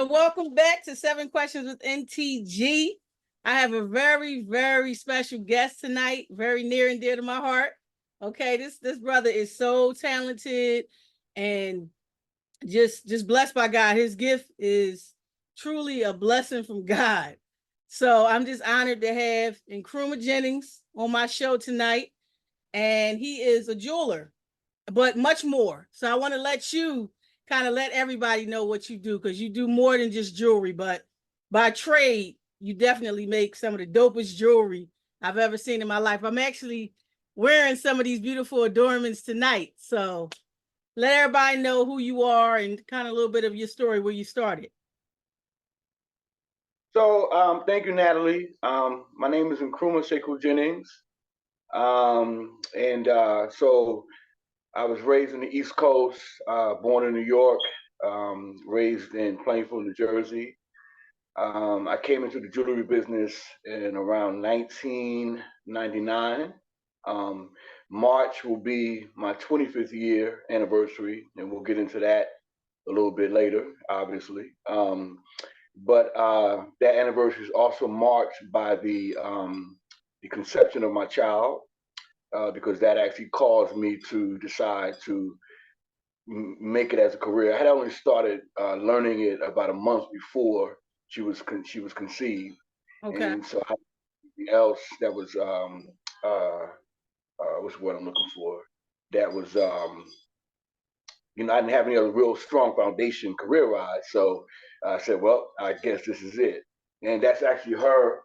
So welcome back to 7 Questions with NTG. I have a very, very special guest tonight, very near and dear to my heart. Okay, this brother is so talented and just blessed by God. His gift is truly a blessing from God. So I'm just honored to have Nkrumah Jennings on my show tonight. And he is a jeweler, but much more. So I want to let you kind of let everybody know what you do, because you do more than just jewelry, but by trade, you definitely make some of the dopest jewelry I've ever seen in my life. I'm actually wearing some of these beautiful adornments tonight. So let everybody know who you are and kind of a little bit of your story, where you started. So thank you, Natalie. My name is Nkrumah Sekou Jennings. So I was raised in the East Coast, born in New York, raised in Plainfield, New Jersey. I came into the jewelry business in around 1999. March will be my 25th year anniversary, and we'll get into that a little bit later, obviously. But that anniversary is also marked by the conception of my child, because that actually caused me to decide to make it as a career. I had only started learning it about a month before she was conceived, Okay. and so I had something else that was what's what I'm looking for. That was I didn't have any other real strong foundation career-wise, so I said, well, I guess this is it. And that's actually her.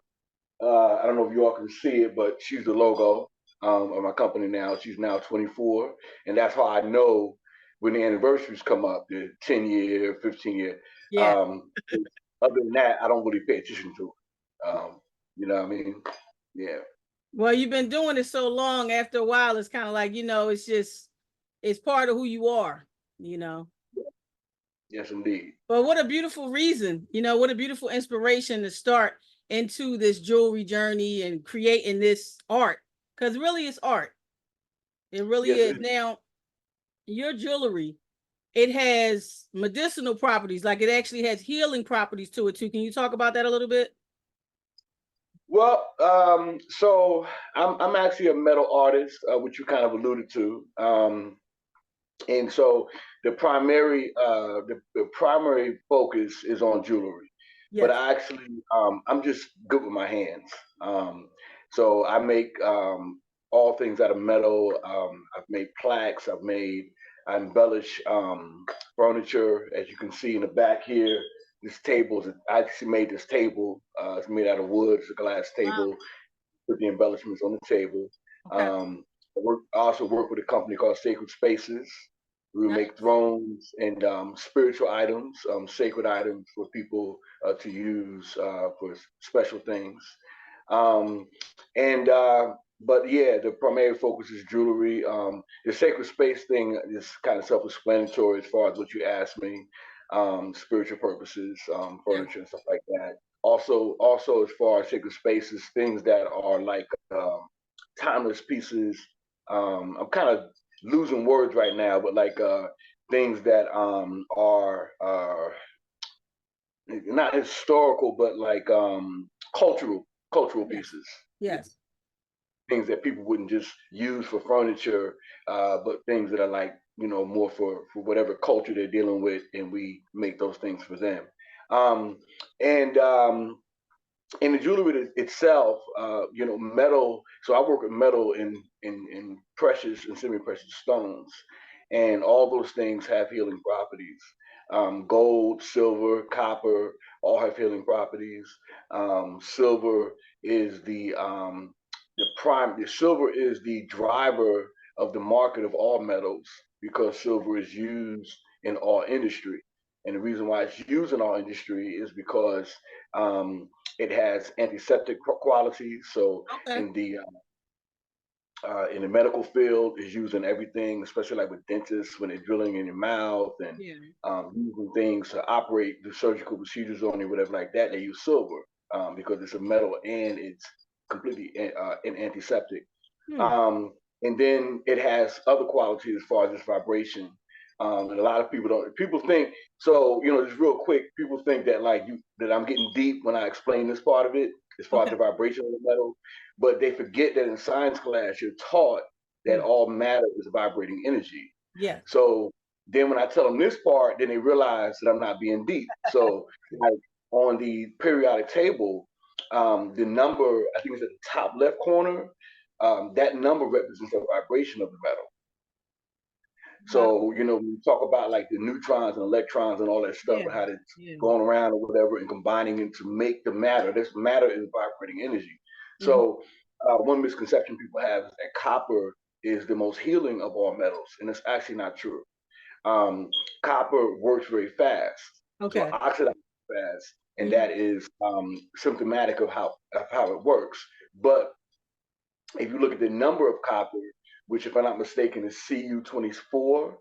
I don't know if you all can see it, but she's the logo of my company now. She's now 24, and that's how I know when the anniversaries come up, the 10-year, 15-year. Yeah. Other than that, I don't really pay attention to it. You know what I mean? Yeah. Well, you've been doing it so long, after a while, it's kind of like, it's part of who you are, Yes, indeed. But what a beautiful reason, what a beautiful inspiration to start into this jewelry journey and creating this art, because really it's art. It really Yes, is. Now, your jewelry, it has medicinal properties, like it actually has healing properties to it too. Can you talk about that a little bit? Well, so I'm actually a metal artist, which you kind of alluded to, and so the primary focus is on jewelry. Yes. But I actually I'm just good with my hands. So I make all things out of metal. I've made plaques. I embellish furniture, as you can see in the back here. I actually made this table. It's made out of wood. It's a glass table. Wow. With the embellishments on the table. Okay. I also work with a company called Sacred Spaces. We make thrones and spiritual items, sacred items for people to use for special things. Um, and but yeah, the primary focus is jewelry. The sacred space thing is kind of self-explanatory as far as what you asked me. Spiritual purposes, furniture and stuff like that. Also as far as sacred spaces, things that are like timeless pieces. I'm kind of losing words right now, but like things that are not historical, but like cultural pieces. Yes. Things that people wouldn't just use for furniture, but things that are like more for whatever culture they're dealing with, and we make those things for them. And in the jewelry itself, metal. So I work with metal in precious and semi-precious stones, and all those things have healing properties. Gold, silver, copper, all have healing properties. Silver is the silver is the driver of the market of all metals, because silver is used in all industry. And the reason why it's used in all industry is because it has antiseptic qualities. So in the medical field, is used in everything, especially like with dentists when they're drilling in your mouth and using things to operate the surgical procedures on you, whatever like that. They use silver because it's a metal and it's completely an antiseptic. And then it has other qualities as far as its vibration. And a lot of people don't. People think so. Just real quick. People think that that I'm getting deep when I explain this part of it, as far as Okay. the vibration of the metal. But they forget that in science class, you're taught that all matter is vibrating energy. Yeah. So then when I tell them this part, then they realize that I'm not being deep. So like on the periodic table, the number I think it's at the top left corner. That number represents the vibration of the metal. Wow. So, when you talk about like the neutrons and electrons and all that stuff and how it's going around or whatever and combining it to make the matter, this matter is vibrating energy. So, one misconception people have is that copper is the most healing of all metals, and it's actually not true. Copper works very fast, so it Okay. oxidizes fast, and that is symptomatic of how it works. But if you look at the number of copper, which, if I'm not mistaken, is Cu24,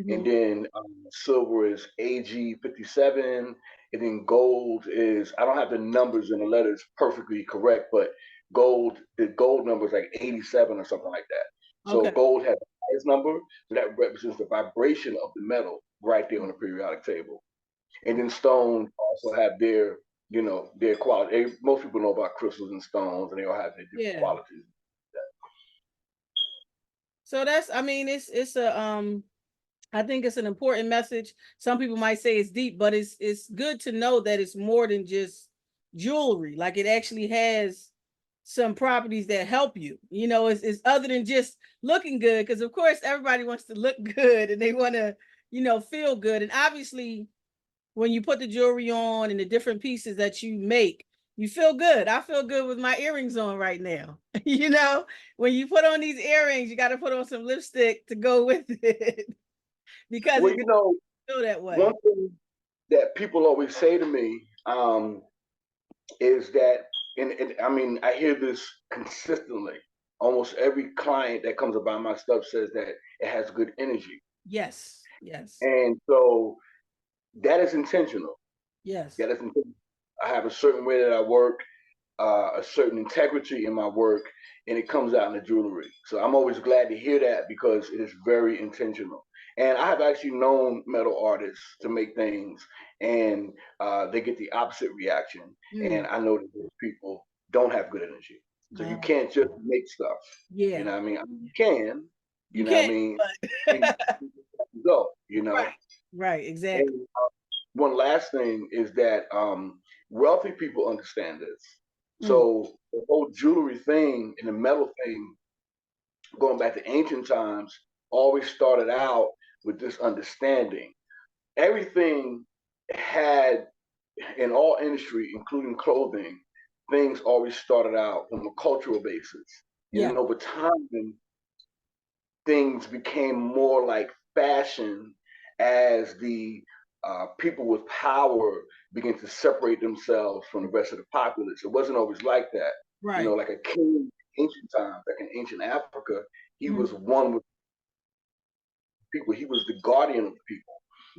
and then silver is Ag57, and then gold is, I don't have the numbers and the letters perfectly correct, but the gold number is like 87 or something like that. So gold has the highest number, so that represents the vibration of the metal right there on the periodic table. And then stones also have their quality. Most people know about crystals and stones, and they all have their different qualities. So that's, I mean, it's a I think it's an important message. Some people might say it's deep, but it's good to know that it's more than just jewelry. Like it actually has some properties that help you. It's other than just looking good, because of course everybody wants to look good and they want to, feel good. And obviously, when you put the jewelry on and the different pieces that you make, you feel good. I feel good with my earrings on right now. When you put on these earrings, you got to put on some lipstick to go with it because Well, it feel that way. one thing that people always say to me is that, and I mean, I hear this consistently. Almost every client that comes about my stuff says that it has good energy. Yes. Yes. And so that is intentional. Yes. That is intentional. I have a certain way that I work, a certain integrity in my work, and it comes out in the jewelry. So I'm always glad to hear that because it is very intentional. And I have actually known metal artists to make things, and they get the opposite reaction. And I know that those people don't have good energy. So you can't just make stuff. Yeah. You know what I mean? You can. You know what I can, mean? but Go. Right, exactly. And one last thing is that wealthy people understand this. So the whole jewelry thing and the metal thing, going back to ancient times, always started out with this understanding. Everything had, in all industry, including clothing, things always started out from a cultural basis. And then over time, things became more like fashion as the people with power began to separate themselves from the rest of the populace. It wasn't always like that. Right. Like a king in ancient times, like in ancient Africa, he was one with people. He was the guardian of the people.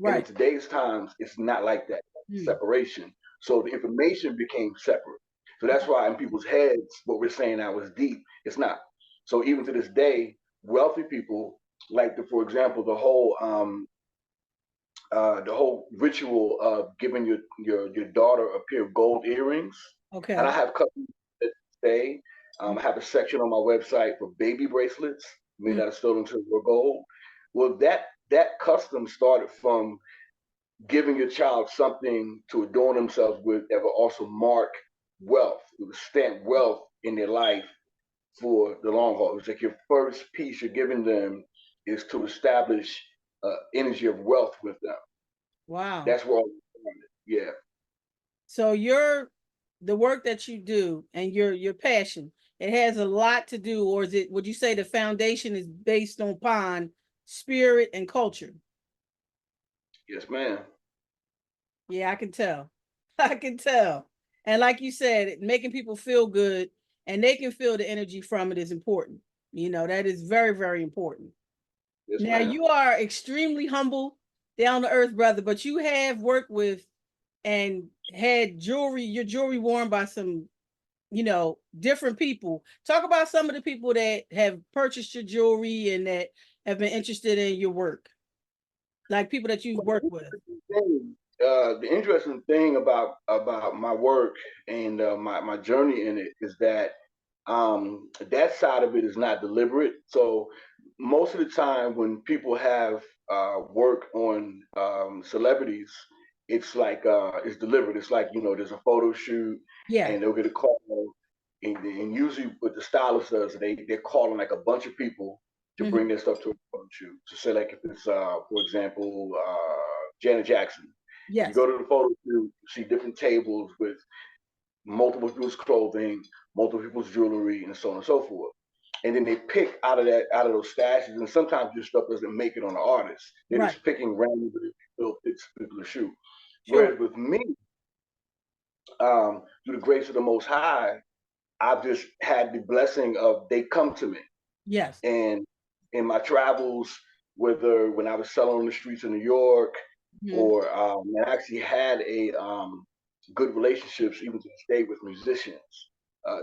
And in today's times, it's not like that separation. So the information became separate. So that's why in people's heads, what we're saying now is deep. It's not. So even to this day, wealthy people like for example, the whole ritual of giving your daughter a pair of gold earrings. Okay. And I have customers that say, I have a section on my website for baby bracelets made out of sterling silver or gold. Well, that custom started from giving your child something to adorn themselves with that will also mark wealth. It will stamp wealth in their life for the long haul. It's like your first piece you're giving them is to establish energy of wealth with them. Wow. That's where all yeah. So the work that you do and your passion, it has a lot to do, or would you say the foundation is based upon spirit and culture? Yes, ma'am. Yeah, I can tell. I can tell. And like you said, making people feel good and they can feel the energy from it is important. That is very, very important. Yes, now, ma'am. you are extremely humble, down to earth, brother, but you have worked with and had your jewelry worn by some, different people. Talk about some of the people that have purchased your jewelry and that have been interested in your work. Like people that you work with. The interesting thing about my work and my journey in it is that that side of it is not deliberate. So most of the time when people have work on celebrities, it's like it's deliberate. It's like, there's a photo shoot Yeah. and they'll get a call, and usually what the stylist does, they're calling like a bunch of people to Mm-hmm. bring their stuff to a photo shoot. So say like if it's for example Janet Jackson. If you Yes. go to the photo shoot, you see different tables with multiple people's clothing, multiple people's jewelry, and so on and so forth. And then they pick out of those stashes, and sometimes your stuff doesn't make it on the artist. They're Right. just picking randomly little bits for people to shoot. Sure. Whereas with me, through the grace of the Most High, I've just had the blessing of they come to me. Yes. And in my travels, whether when I was selling on the streets of New York, Mm-hmm. or I actually had a good relationships even to this day with musicians,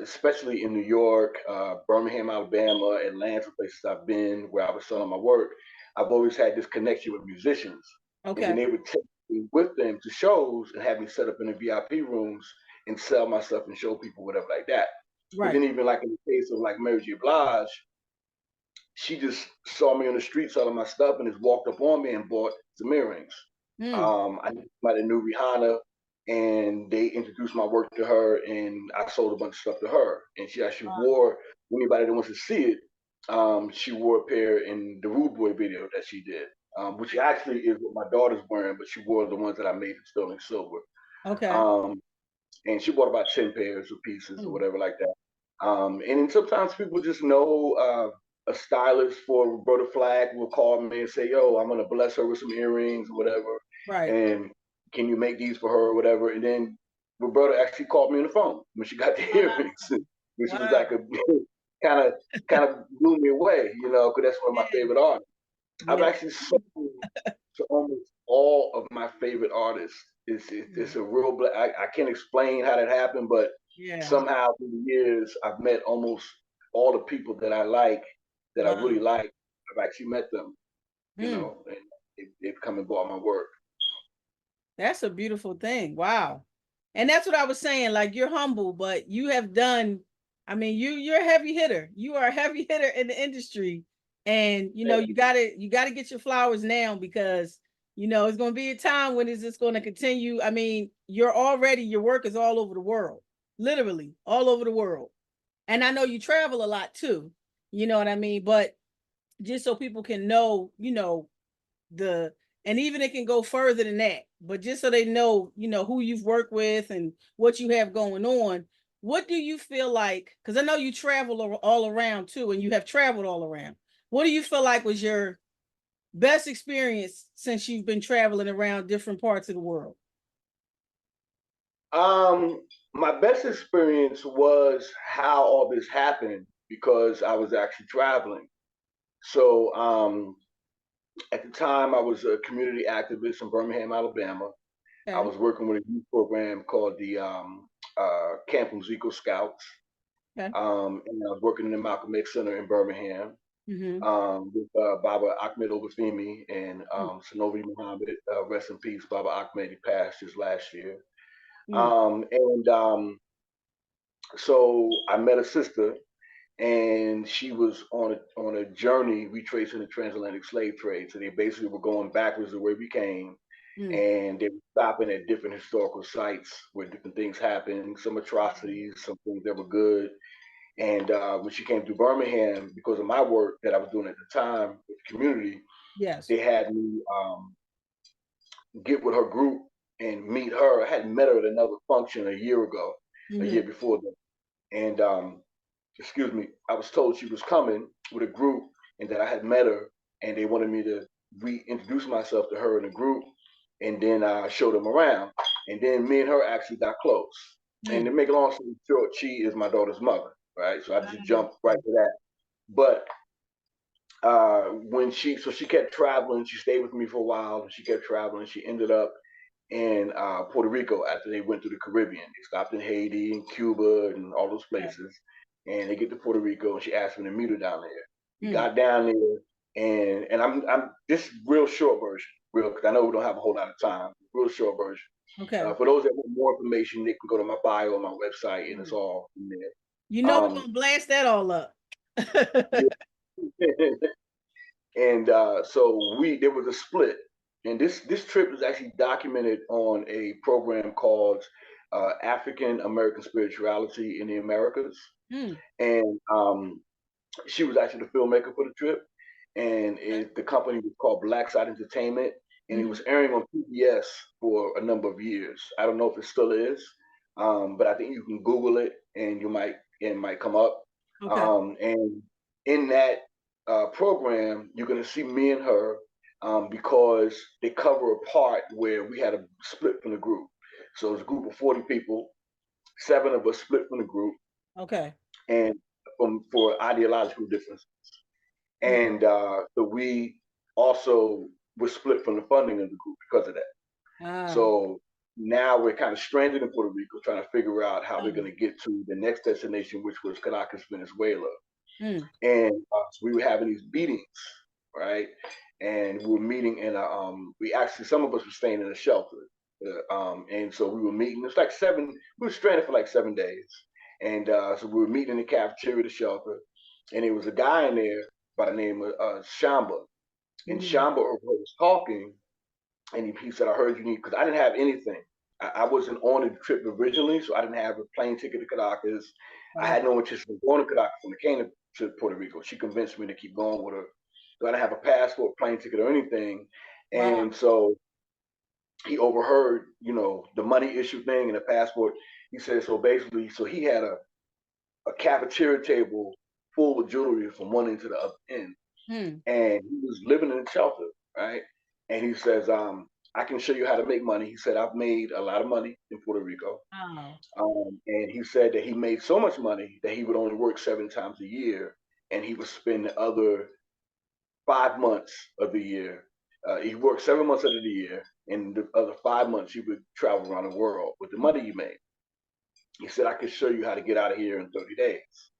especially in New York, Birmingham, Alabama, Atlanta, places I've been where I was selling my work. I've always had this connection with musicians, and then Okay. they would take me with them to shows and have me set up in the VIP rooms and sell my stuff and show people whatever like that. But Right. then even like in the case of like Mary J. Blige, she just saw me on the street selling my stuff and just walked up on me and bought some earrings. Mm. I might have knew Rihanna, and they introduced my work to her, and I sold a bunch of stuff to her. And she actually Wow. wore, anybody that wants to see it, she wore a pair in the Rude Boy video that she did, which actually is what my daughter's wearing, but she wore the ones that I made in sterling silver. Okay. Um, and she bought about 10 pairs of pieces or Mm. whatever like that. And then sometimes people just know a stylist for Roberta Flack will call me and say, "Yo, I'm gonna bless her with some earrings or whatever, Right. and can you make these for her or whatever?" And then Roberta actually called me on the phone when she got the earrings, which was Wow. like a kind of blew me away, because that's one of my Yeah. favorite artists. I've Yeah. actually sold to almost all of my favorite artists. It's Mm. a real. I can't explain how that happened, but Yeah. somehow through the years, I've met almost all the people that I like, that I really Wow. like. I've actually met them, Mm. and they've come and bought my work. That's a beautiful thing. Wow. And that's what I was saying. Like you're humble, but you have done, I mean, you're a heavy hitter. You are a heavy hitter in the industry. And you gotta get your flowers now because it's gonna be a time when it's just gonna continue. I mean, your work is all over the world. Literally all over the world. And I know you travel a lot too. You know what I mean? But just so people can know, the and even it can go further than that, but just so they know who you've worked with and what you have going on. What do you feel like, because I know you travel all around too, and you have traveled all around, what do you feel like was your best experience since you've been traveling around different parts of the world? My best experience was how all this happened because I was actually traveling. So at the time, I was a community activist in Birmingham, Alabama. I Okay. was working with a youth program called the Camp Musical Scouts, Okay. and I was working in the Malcolm X Center in Birmingham Mm-hmm. with Baba Ahmed Obafemi and Sanovi Muhammad. Rest in peace, Baba Ahmed. He passed just last year. Mm-hmm. And So I met a sister, and she was on a journey retracing the transatlantic slave trade. So they basically were going backwards the way we came, Mm-hmm. and they were stopping at different historical sites where different things happened, some atrocities, some things that were good. And when she came to Birmingham, because of my work that I was doing at the time with the community, Yes. they had me get with her group and meet her. I hadn't met her at another function a Mm-hmm. year before that. And excuse me, I was told she was coming with a group and that I had met her, and they wanted me to reintroduce myself to her in the group, and then I showed them around. And then me and her actually got close. And Mm-hmm. to make a long story short, she is my daughter's mother, right? So I just jumped right to that. But she kept traveling. She stayed with me for a while, and she kept traveling. She ended up in Puerto Rico after they went to the Caribbean. They stopped in Haiti and Cuba and all those places. And they get to Puerto Rico, and she asked me to meet her down there. We Mm-hmm. got down there, and I'm this real short version. because I know we don't have a whole lot of time. Real short version. Okay. For those that want more information, they can go to my bio on my website, and it's all in there. You know, we're gonna blast that all up. And so there was a split, and this trip was actually documented on a program called African American Spirituality in the Americas, and she was actually the filmmaker for the trip, and the company was called Black Side Entertainment, and it was airing on PBS for a number of years. I don't know if it still is, but I think you can Google it, and it might come up. Okay. And in that program, you're going to see me and her, because they cover a part where we had a split from the group. So it's a group of 40 people, 7 of us split from the group. Okay. And for ideological differences. And so we also were split from the funding of the group because of that. So now we're kind of stranded in Puerto Rico, trying to figure out how we're going to get to the next destination, which was Caracas, Venezuela. And so we were having these meetings, right? And we were meeting in some of us were staying in a shelter. And so we were meeting, it's like we were stranded for like 7 days. And so we were meeting in the cafeteria of the shelter. And there was a guy in there by the name of Shamba. And Shamba was talking, and he said, I heard you need, because I didn't have anything. I wasn't on the trip originally, so I didn't have a plane ticket to Caracas. I had no interest in going to Caracas when it came to Puerto Rico. She convinced me to keep going with her. So I didn't have a passport, plane ticket, or anything. And so he overheard, the money issue thing and the passport. He said, so basically, he had a cafeteria table full of jewelry from one end to the other end. And he was living in a shelter, right? And he says, I can show you how to make money. He said, I've made a lot of money in Puerto Rico. And he said that he made so much money that he would only work 7 times a year, and he would spend the other 5 months of the year. He worked 7 months out of the year, and the other 5 months he would travel around the world with the money he made. He said, I could show you how to get out of here in 30 days.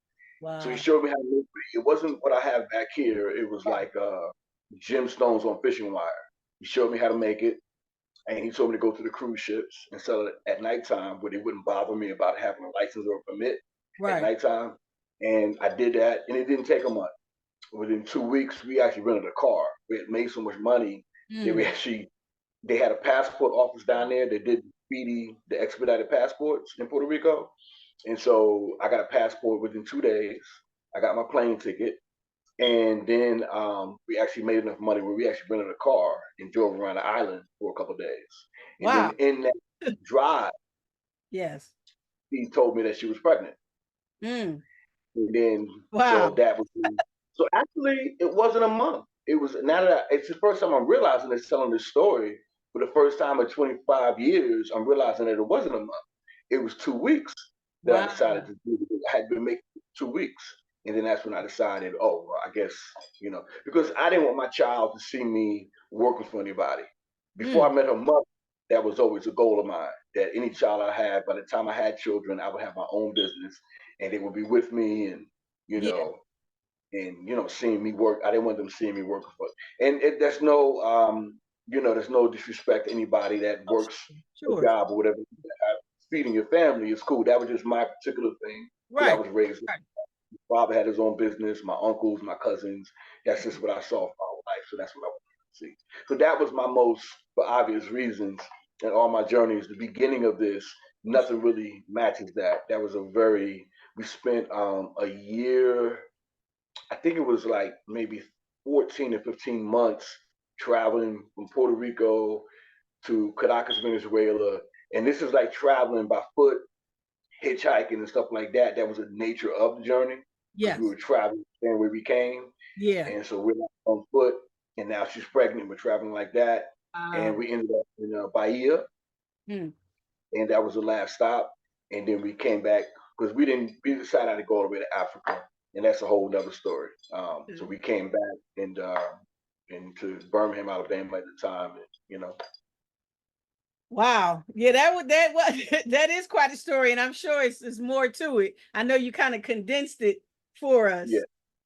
So he showed me how to make it. It wasn't what I have back here. It was like gemstones on fishing wire. He showed me how to make it, and he told me to go to the cruise ships and sell it at nighttime where they wouldn't bother me about having a license or a permit at nighttime. And I did that, and it didn't take a month. Within 2 weeks, we actually rented a car. We had made so much money that they had a passport office down there that did the expedited passports in Puerto Rico. And so I got a passport within 2 days. I got my plane ticket. And then we actually made enough money where we actually rented a car and drove around the island for a couple of days. And then in that drive, he told me that she was pregnant. And then so that was so actually it wasn't a month. It was it's the first time I'm realizing it's telling this story. For the first time in 25 years, I'm realizing that it wasn't a month. It was 2 weeks that I decided to do it. I had been making 2 weeks. And then that's when I decided, oh, well, I guess, because I didn't want my child to see me working for anybody. Before I met her mother, that was always a goal of mine, that any child I had, by the time I had children, I would have my own business and they would be with me and, seeing me work. I didn't want them seeing me working for, and there's no, there's no disrespect to anybody that works a job or whatever. Feeding your family is cool. That was just my particular thing. I was raised with. My father had his own business, my uncles, my cousins. That's just what I saw for my life. So that's what I wanted to see. So that was my most, for obvious reasons, and all my journeys, the beginning of this, nothing really matches that. That was we spent a year, I think it was like maybe 14 to 15 months traveling from Puerto Rico to Caracas, Venezuela. And this is like traveling by foot, hitchhiking and stuff like that. That was the nature of the journey. Because we were traveling where we came. And so we're on foot, and now she's pregnant. We're traveling like that. And we ended up in Bahia. And that was the last stop. And then we came back because we decided to go all the way to Africa. And that's a whole nother story. So we came back and to Birmingham, Alabama at the time, Wow. Yeah, that is quite a story, and I'm sure it's more to it. I know you kind of condensed it for us,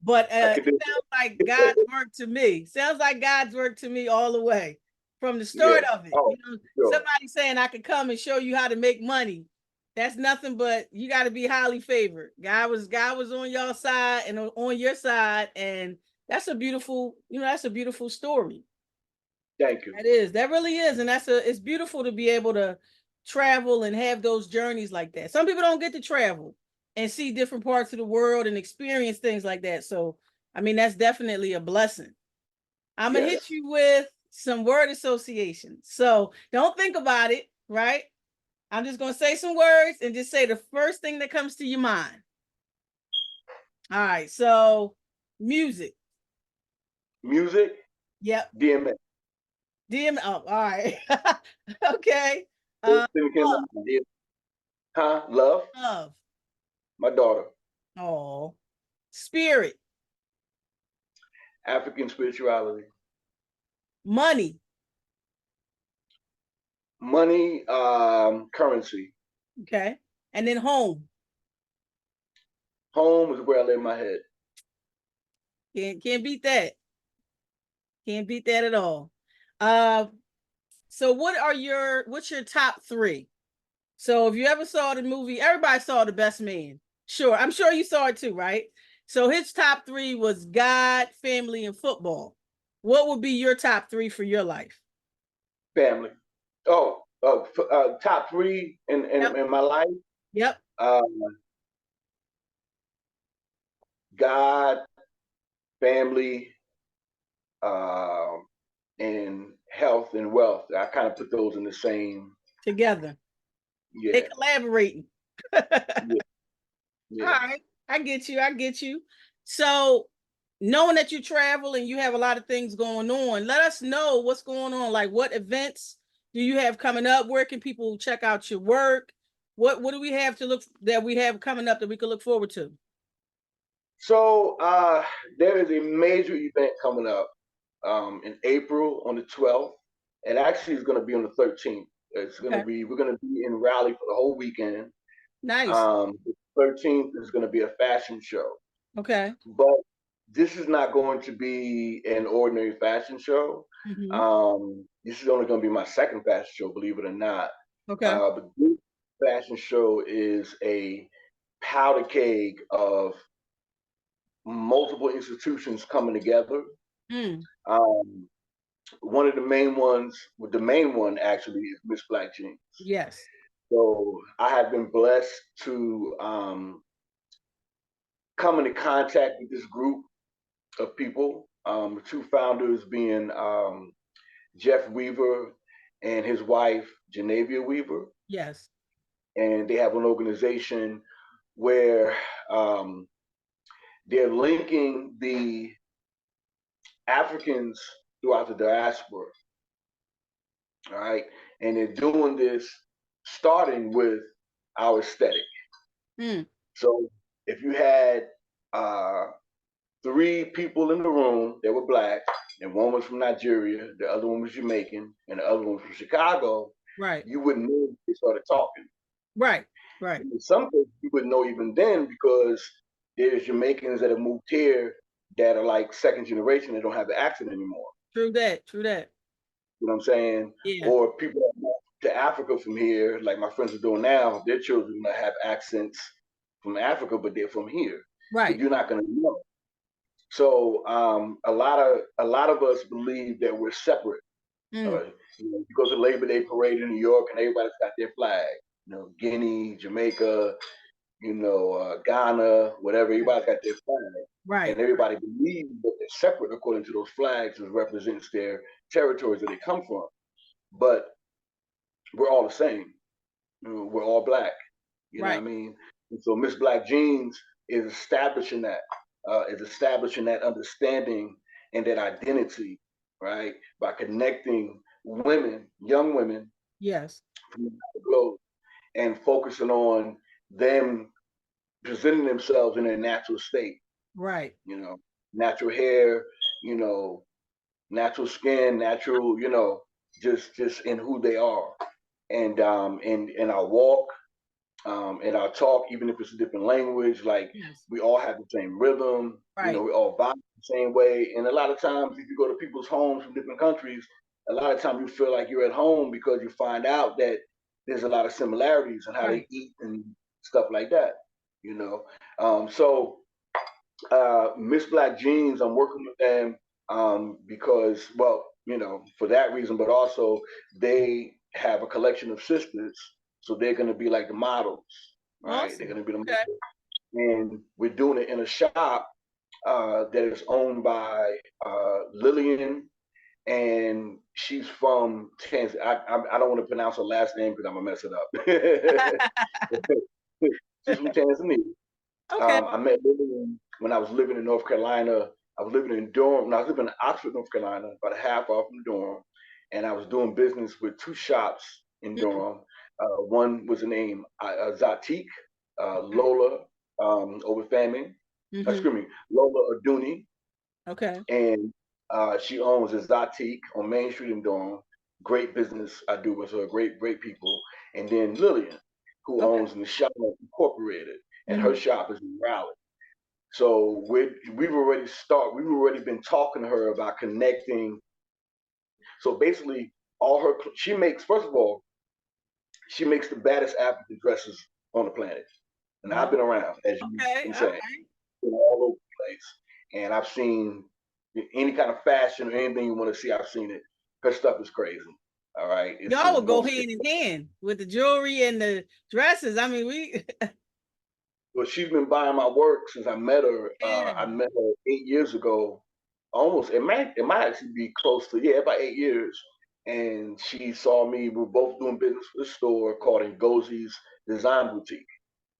but it sounds like God's work to me. Sounds like God's work to me all the way. from the start Yeah. of it. Oh, You know, sure. somebody saying I could come and show you how to make money. That's nothing but you got to be highly favored. God was on your side and on your side, and that's a beautiful, that's a beautiful story. Thank you. That is, that really is, and it's beautiful to be able to travel and have those journeys like that. Some people don't get to travel and see different parts of the world and experience things like that. So, I mean, that's definitely a blessing. I'm gonna hit you with some word association. So don't think about it, right? I'm just gonna say some words and just say the first thing that comes to your mind. All right. So music. Music. Yep. DMX. DM. Oh, all right. Okay. Love. Love. Love. My daughter. Oh, spirit. African spirituality. Money. Money. Currency. Okay. And then home. Home is where I lay my head. Can't beat that. Can't beat that at all. So what's your top three? So if you ever saw the movie, everybody saw The Best Man. Sure, I'm sure you saw it too, right? So his top three was God, family, and football. What would be your top three for your life? Family. Oh, top three in my life. Yep. God, family, and health and wealth. I kind of put those in the same. Together. Yeah. They collaborating. Yeah. All right. I get you. I get you. So knowing that you travel and you have a lot of things going on, let us know what's going on. Like what events do you have coming up? Where can people check out your work? What do we have that we have coming up that we can look forward to? So there is a major event coming up in April on the 12th. And actually it's going to be on the 13th. We're going to be in Raleigh for the whole weekend. Nice. The 13th is going to be a fashion show. Okay. But this is not going to be an ordinary fashion show. This is only going to be my second fashion show, believe it or not. Okay. But this fashion show is a powder keg of multiple institutions coming together. One of the main ones, the main one actually is Miss Black Jeans. Yes. So I have been blessed to come into contact with this group of people. The two founders being Jeff Weaver and his wife, Genevia Weaver. Yes. And they have an organization where they're linking the Africans throughout the diaspora. All right. And they're doing this starting with our aesthetic. So if you had three people in the room that were Black, and one was from Nigeria, the other one was Jamaican, and the other one was from Chicago, right, you wouldn't know if they started talking. Right, right. And in some cases, you wouldn't know even then because there's Jamaicans that have moved here that are like second generation that don't have the accent anymore. True that, true that. You know what I'm saying? Yeah. Or people that moved to Africa from here, like my friends are doing now, their children that have accents from Africa, but they're from here. Right. But you're not going to know. So a lot of us believe that we're separate. You know, you go to the Labor Day parade in New York, and everybody's got their flag. You know, Guinea, Jamaica, Ghana, whatever. Everybody's got their flag. Right. And everybody believes that they're separate according to those flags, that represents their territories that they come from. But we're all the same. You know, we're all Black. You know what I mean? And so Miss Black Jeans is establishing that, understanding and that identity, right? By connecting women, young women, yes, from the globe, and focusing on them presenting themselves in their natural state. Right. You know, natural hair, natural skin, natural, just in who they are. And in our walk, in our talk, even if it's a different language, like we all have the same rhythm, we all vibe the same way. And a lot of times, if you go to people's homes from different countries, a lot of times you feel like you're at home because you find out that there's a lot of similarities in how they eat and stuff like that, you know. So Miss Black Jeans, I'm working with them because, well, you know, for that reason, but also they have a collection of sisters, so they're going to be like the models, right? Awesome. They're going to be the models, and we're doing it in a shop that is owned by Lillian, and she's from Tanzania. I don't want to pronounce her last name because I'm gonna mess it up. She's from Tanzania. Okay. I met Lillian when I was living in North Carolina. I was living in Durham. When I was living in Oxford, North Carolina, about a half hour from Durham, and I was doing business with two shops in Durham. One was named Zatik, Lola Obafemi, excuse me, Lola Aduni, Okay. and she owns a Zatik on Main Street in Durham. Great business I do with her. Great people. And then Lillian, who owns the shop Incorporated, and her shop is in Raleigh. So we've already been talking to her about connecting. So basically, she makes, first of all, she makes the baddest African dresses on the planet. And I've been around, as you can say, all over the place. And I've seen any kind of fashion or anything you want to see, I've seen it. Her stuff is crazy. All right. Y'all will go hand in hand with the jewelry and the dresses. I mean, we Well, she's been buying my work since I met her. I met her 8 years ago. Almost, it might actually be close to, yeah, about 8 years. And she saw me. We were both doing business for a store called Ngozi's Design Boutique,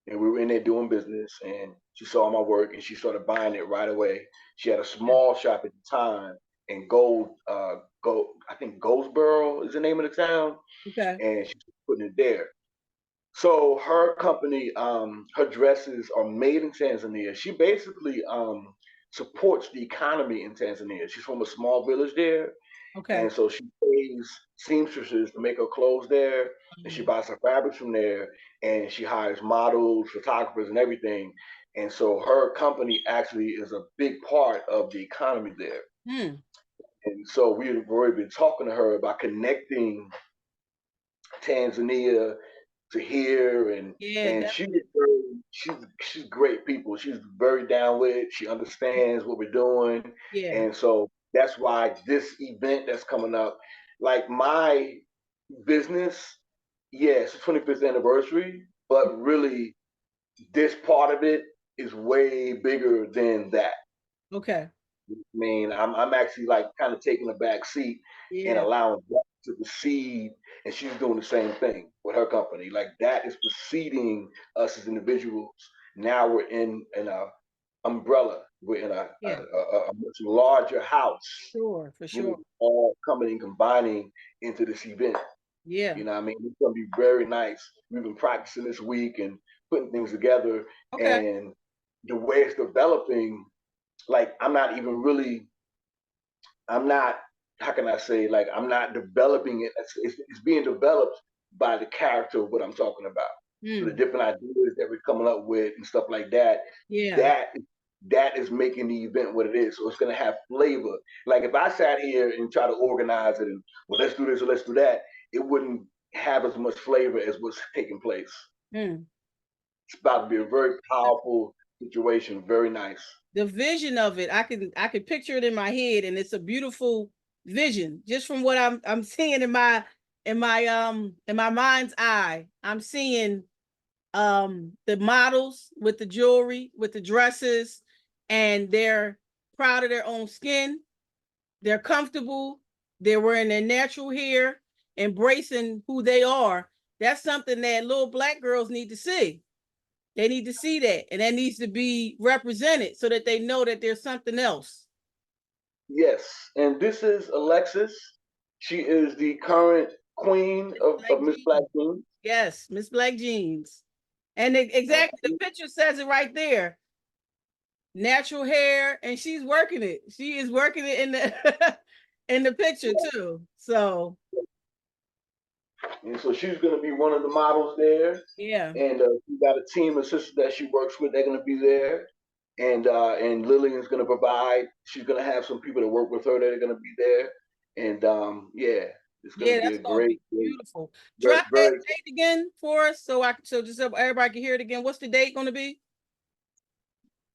and we were in there doing business. And she saw my work, and she started buying it right away. She had a small shop at the time in I think Goldsboro is the name of the town. Okay. And she's putting it there. So her company, her dresses are made in Tanzania. She basically supports the economy in Tanzania. She's from a small village there, and so she pays seamstresses to make her clothes there, and she buys her fabrics from there, and she hires models, photographers, and everything. And so her company actually is a big part of the economy there. And so we've already been talking to her about connecting Tanzania to here, and she's great people. She's very down with it. She understands what we're doing, and so that's why this event that's coming up, like my business, yes, it's 25th anniversary, but really this part of it is way bigger than that. Okay. I mean, I'm actually like kind of taking a back seat and allowing that to proceed, and she's doing the same thing with her company. Like that is preceding us as individuals. Now we're in a umbrella. We're in a much larger house. Sure, for sure. All coming and combining into this event. Yeah. You know what I mean? It's gonna be very nice. We've been practicing this week and putting things together, and the way it's developing, like I'm not even really, I'm not, how can I say, like I'm not developing it. It's being developed by the character of what I'm talking about. So the different ideas that we're coming up with and stuff like that, that is making the event what it is. So it's gonna have flavor. Like if I sat here and try to organize it and, well, let's do this or let's do that, it wouldn't have as much flavor as what's taking place. It's about to be a very powerful situation. Very nice. The vision of it, I can picture it in my head, and it's a beautiful vision just from what I'm seeing in my mind's eye. I'm seeing the models with the jewelry, with the dresses, and they're proud of their own skin. They're comfortable. They're wearing their natural hair, embracing who they are. That's something that little Black girls need to see. They need to see that, and that needs to be represented so that they know that there's something else. Yes, and this is Alexis. She is the current queen of Miss Black Jeans. Yes, Miss Black Jeans. And exactly, the picture says it right there. Natural hair, and she's working it. She is working it in the in the picture too. So and so she's going to be one of the models there. Yeah. And she got a team of sisters that she works with. They're going to be there. And Lillian's going to provide. She's going to have some people that work with her that are going to be there. And yeah, it's going to be that's a gonna great, be beautiful. very, Drop that very. date again for us, so just so everybody can hear it again. What's the date going to be?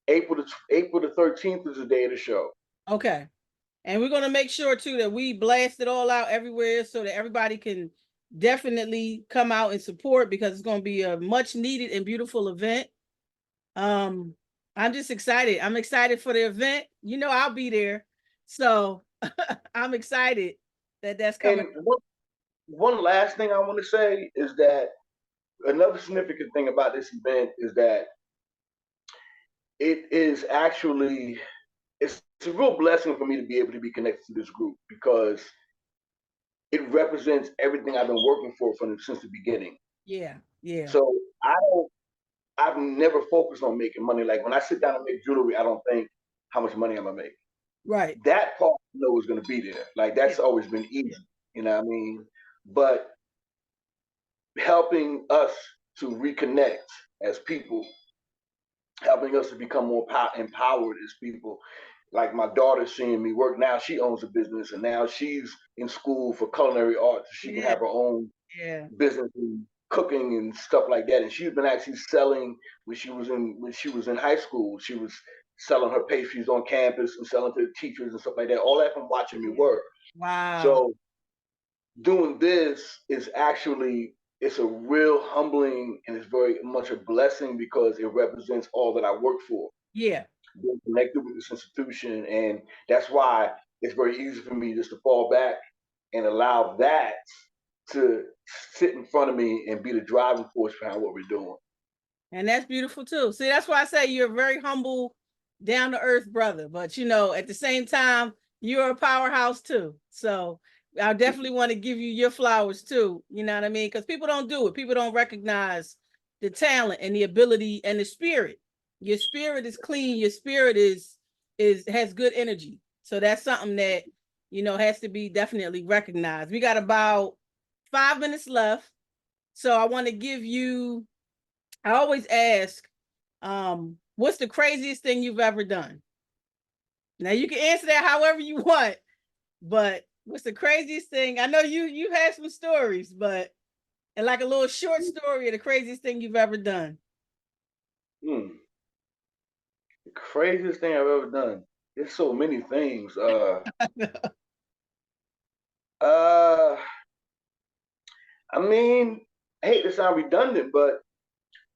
April the 13th is the day of the show. Okay. And we're going to make sure too that we blast it all out everywhere so that everybody can definitely come out and support, because it's going to be a much needed and beautiful event. I'm just excited. I'm excited for the event. You know, I'll be there. So I'm excited that that's coming. And one last thing I want to say is that another significant thing about this event is that it is actually it's a real blessing for me to be able to be connected to this group, because it represents everything I've been working for from since the beginning. Yeah, yeah. So I've never focused on making money. Like when I sit down and make jewelry, I don't think how much money I'm gonna make. Right. That part I know is gonna be there. Like that's always been easy. You know what I mean? But helping us to reconnect as people, helping us to become more empowered as people. Like my daughter's seeing me work now. She owns a business, and now she's in school for culinary arts. She can have her own business in cooking and stuff like that. And she's been actually selling when she was in high school. She was selling her pastries on campus and selling to teachers and stuff like that. All that from watching me work. Wow. So doing this is actually, it's a real humbling, and it's very much a blessing because it represents all that I work for. Yeah. Being connected with this institution, and that's why it's very easy for me just to fall back and allow that to sit in front of me and be the driving force behind what we're doing. And that's beautiful too. See, that's why I say you're a very humble, down to earth brother. But you know, at the same time, you're a powerhouse too. So I definitely want to give you your flowers too. You know what I mean? Because people don't do it. People don't recognize the talent and the ability and the spirit. Your spirit is clean. Your spirit is has good energy. So that's something that, you know, has to be definitely recognized. We got about 5 minutes left. So I want to give you, I always ask, what's the craziest thing you've ever done? Now you can answer that however you want, but what's the craziest thing? I know you had some stories, but and like a little short story of the craziest thing you've ever done. The craziest thing I've ever done. There's so many things. I mean, I hate to sound redundant, but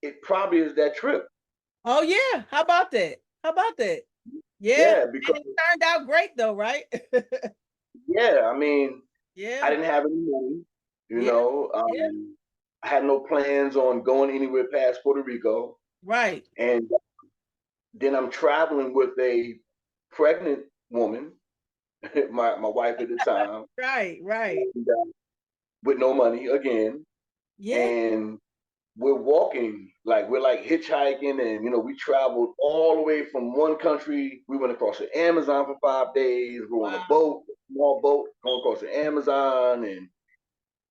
it probably is that trip. Oh yeah, how about that? How about that? Yeah, because and it turned out great though, right? I mean, I Yeah, didn't have any money, you yeah, know. yeah. I had no plans on going anywhere past Puerto Rico, Right. and then I'm traveling with a pregnant woman, my wife at the time, Right, right. and, with no money again, Yeah. and we're walking, like we're like hitchhiking, and you know we traveled all the way from one country. We went across the Amazon for 5 days. We were on a boat, a small boat, going across the Amazon, and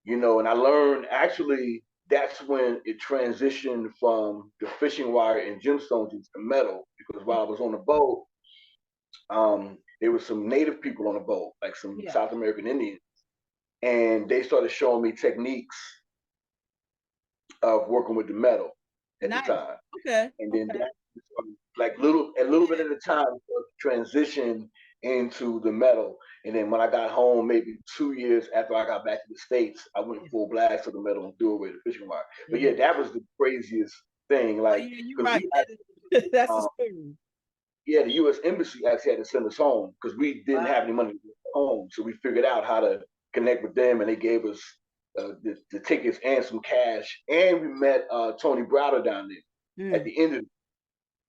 you know, and I learned actually that's when it transitioned from the fishing wire and gemstones into metal. Because while I was on the boat, there was some native people on the boat, like some South American Indians, and they started showing me techniques of working with the metal at the time. Okay. And then that, like a little bit at a time, transition into the metal. And then when I got home, maybe 2 years after I got back to the States, I went full blast to the metal and threw away the fishing wire. But yeah, that was the craziest thing. Like, yeah, you're because right. That's the story. yeah, the U.S. Embassy actually had to send us home because we didn't have any money to get home. So we figured out how to connect with them, and they gave us the tickets and some cash. And we met Tony Browder down there at the end of it.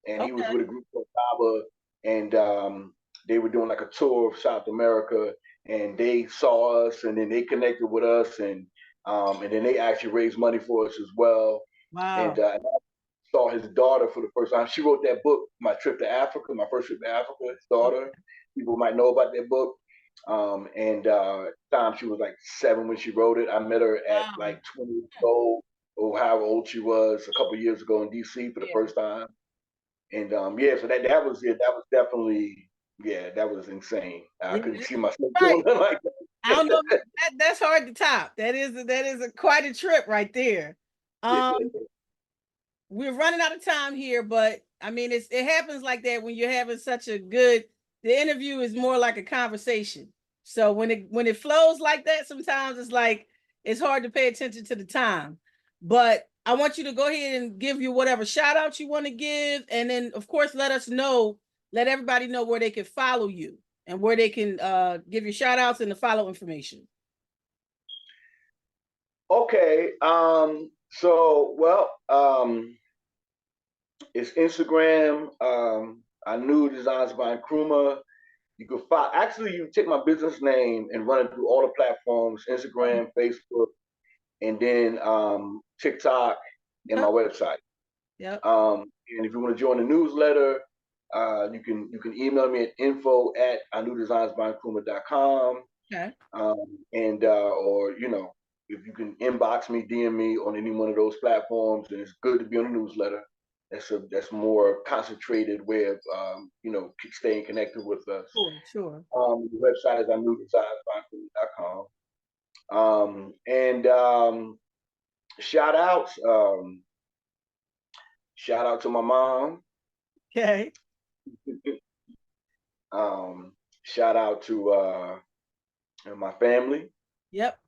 And he was with a group called Kaba, and they were doing like a tour of South America, and they saw us, and then they connected with us, and then they actually raised money for us as well. Wow. And I saw his daughter for the first time. She wrote that book, My Trip to Africa, my first trip to Africa. His daughter, people might know about that book. And time she was like 7 when she wrote it. I met her at like 20 years old, or however old she was, a couple of years ago in DC for the first time. And yeah, so that was it. That was definitely, yeah, that was insane. I couldn't see myself doing it like that. I don't know. That's hard to top. That is quite a trip right there. We're running out of time here, but I mean, it happens like that when you're having such a good. The interview is more like a conversation. So when it flows like that, sometimes it's like it's hard to pay attention to the time. But I want you to go ahead and give you whatever shout out you want to give, and then of course let everybody know where they can follow you and where they can give you shout outs and the follow information. Okay. It's Instagram. I knew Designs by Nkrumah. You can find, actually, you take my business name and run it through all the platforms: Instagram, Facebook, and then TikTok and my website. Yep. And if you want to join the newsletter, you can email me at info@inewdesignsbynkrumah.com. Okay. Or if you can inbox me, DM me on any one of those platforms, and it's good to be on the newsletter. That's more concentrated way of staying connected with us. Sure. The website is inewdesignsbynkrumah.com. Shout outs. Shout out to my mom. Okay. Shout out to my family. Yep.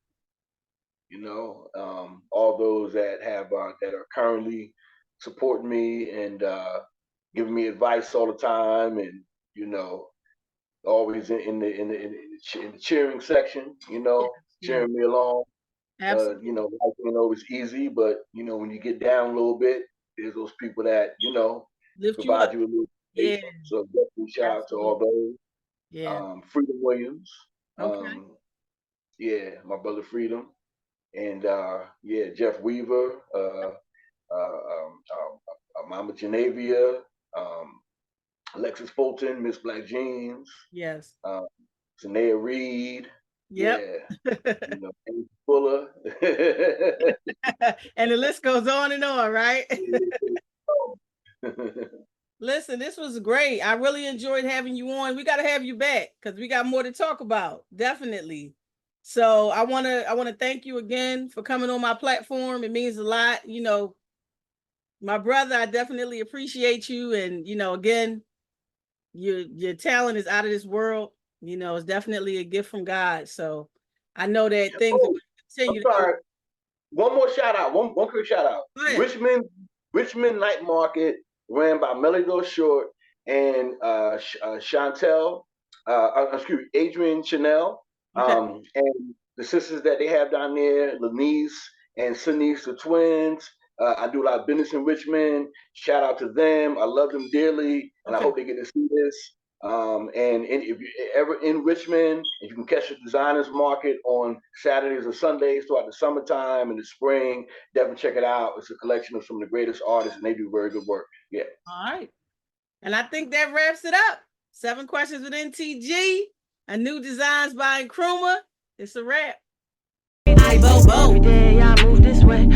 All those that have that are currently supporting me and giving me advice all the time, and always in the cheering section. Cheering me along. Absolutely. Life ain't always easy, but when you get down a little bit, there's those people that lift provide you you a little. Yeah. So definitely shout out to all those. Yeah. Freedom Williams. Okay. My brother Freedom, and Jeff Weaver, Mama Genavia, Alexis Fulton, Miss Black Jeans. Yes. Sanea Reed. Yep. Yeah. Fuller. And the list goes on and on, right? Listen, this was great. I really enjoyed having you on. We got to have you back because we got more to talk about. Definitely. So I want to thank you again for coming on my platform. It means a lot. My brother, I definitely appreciate you. And, again, your talent is out of this world. It's definitely a gift from God. So I know that things are going to continue. Sorry. One more shout out. One quick shout out. Richmond Night Market, ran by Melody Short and Chantel, Adrian Chanel, and the sisters that they have down there, Lenise and Sinice, the twins. I do a lot of business in Richmond. Shout out to them. I love them dearly, and I hope they get to see this. And if you're ever in Richmond, if you can catch the designers market on Saturdays or Sundays throughout the summertime and the spring, definitely check it out. It's a collection of some of the greatest artists, and they do very good work. Yeah. All right. And I think that wraps it up. 7 questions with NTG, a new designs by Nkrumah. It's a wrap. Every day I move this way,